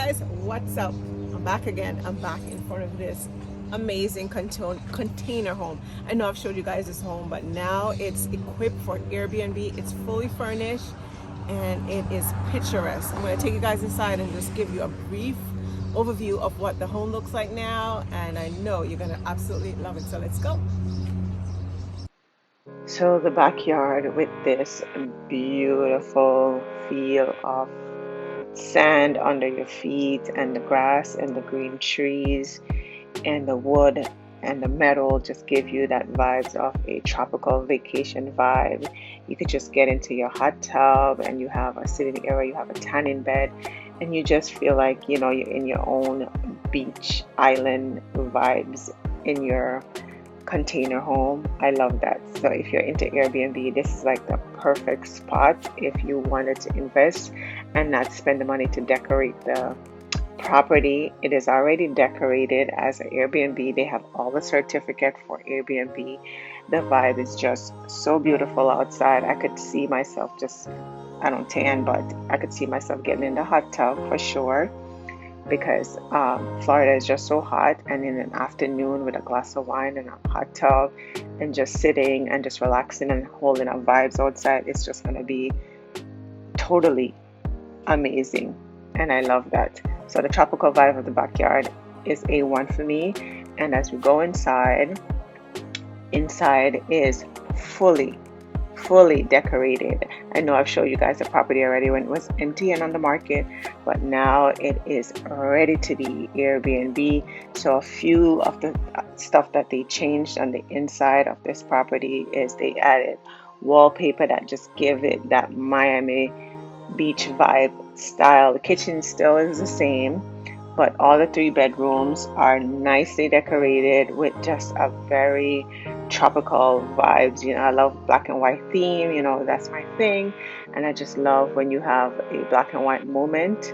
guys, what's up? I'm back again. I'm back in front of this amazing container home. I know I've showed you guys this home, but now it's equipped for Airbnb. It's fully furnished and it is picturesque. I'm going to take you guys inside and just give you a brief overview of what the home looks like now, and I know you're going to absolutely love it. So let's go. So the backyard with this beautiful feel of sand under your feet and the grass and the green trees and the wood and the metal just give you that vibes of a tropical vacation vibe. You could just get into your hot tub and you have a sitting area, you have a tanning bed, and you just feel like you're in your own beach island vibes in your container home. I love that. So if you're into Airbnb, this is like the perfect spot if you wanted to invest and not spend the money to decorate the property. It is already decorated as an Airbnb. They have all the certificate for Airbnb. The vibe is just so beautiful outside. I could see myself I don't tan, but I could see myself getting in the hot tub for sure, because Florida is just so hot, and in an afternoon with a glass of wine and a hot tub and just sitting and just relaxing and holding up vibes outside, it's just going to be totally amazing, and I love that. So the tropical vibe of the backyard is A1 for me. And as we go inside is fully decorated. I know I've showed you guys the property already when it was empty and on the market, but now it is ready to be Airbnb. So a few of the stuff that they changed on the inside of this property is they added wallpaper that just give it that Miami beach vibe style. The kitchen still is the same, but all the 3 bedrooms are nicely decorated with just a very tropical vibes. I love black and white theme, that's my thing. And I just love when you have a black and white moment.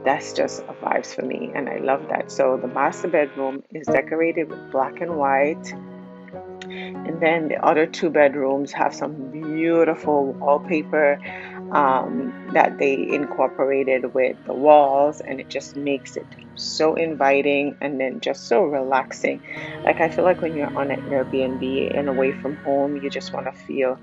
That's just a vibes for me, and I love that. So the master bedroom is decorated with black and white. And then the other 2 bedrooms have some beautiful wallpaper that they incorporated with the walls, and it just makes it so inviting and then just so relaxing. Like, I feel like when you're on an Airbnb and away from home, you just want to feel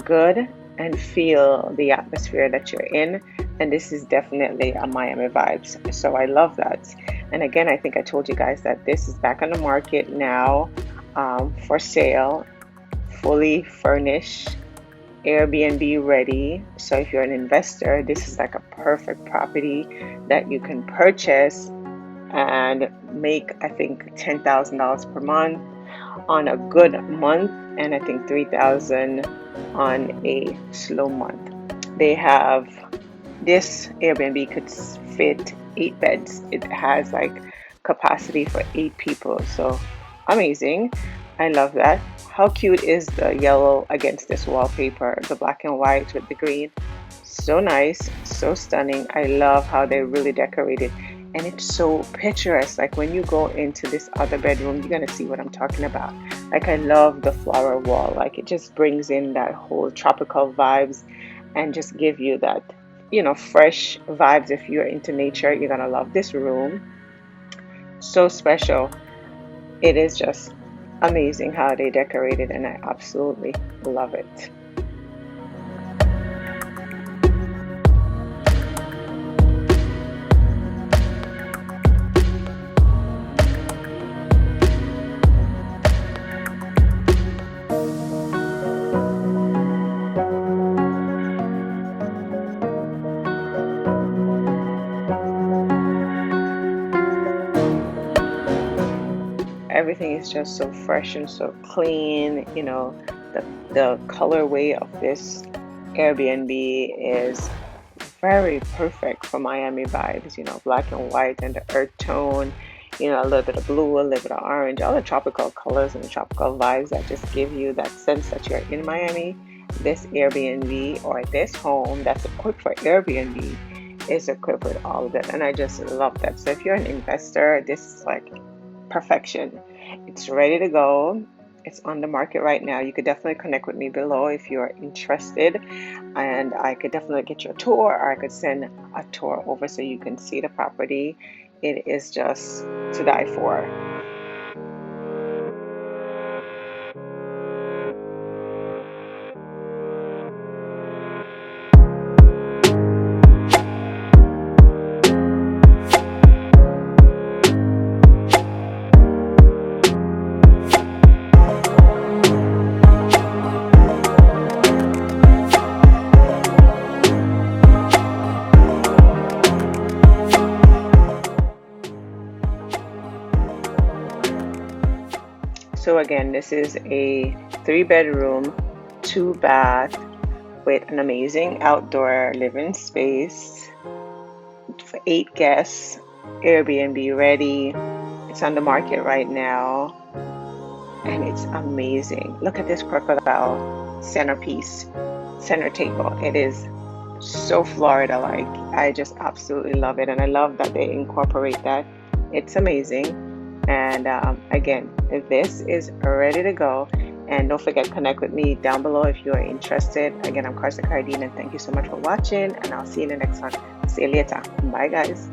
good and feel the atmosphere that you're in. And this is definitely a Miami vibes. So I love that. And again, I think I told you guys that this is back on the market now, for sale, fully furnished, Airbnb ready. So if you're an investor, this is like a perfect property that you can purchase and make, I think, $10,000 per month on a good month, and I think $3,000 on a slow month. They have this Airbnb could fit 8 beds. It has like capacity for 8 people. So amazing. I love that. How cute is the yellow against this wallpaper, the black and white with the green? So nice, so stunning. I love how they really decorated, and it's so picturesque. Like, when you go into this other bedroom, you're gonna see what I'm talking about. Like, I love the flower wall. Like, it just brings in that whole tropical vibes and just give you that, fresh vibes. If you're into nature, you're gonna love this room. So special. It is just amazing how they decorated, and I absolutely love it. Everything is just so fresh and so clean. The colorway of this Airbnb is very perfect for Miami vibes. Black and white and the earth tone. A little bit of blue, a little bit of orange, all the tropical colors and the tropical vibes that just give you that sense that you're in Miami. This Airbnb, or this home that's equipped for Airbnb, is equipped with all of that, and I just love that. So if you're an investor, this is like perfection. It's ready to go. It's on the market right now. You could definitely connect with me below if you're interested, and I could definitely get you a tour, or I could send a tour over so you can see the property. It is just to die for. So again, this is a 3-bedroom, 2-bath with an amazing outdoor living space for 8 guests, Airbnb ready. It's on the market right now, and it's amazing. Look at this crocodile centerpiece, center table. It is so Florida like. I just absolutely love it, and I love that they incorporate that. It's amazing. And again, this is ready to go. And don't forget, connect with me down below if you are interested. Again, I'm Carsa Cardeen, and thank you so much for watching, and I'll see you in the next one. See you later. Bye, guys.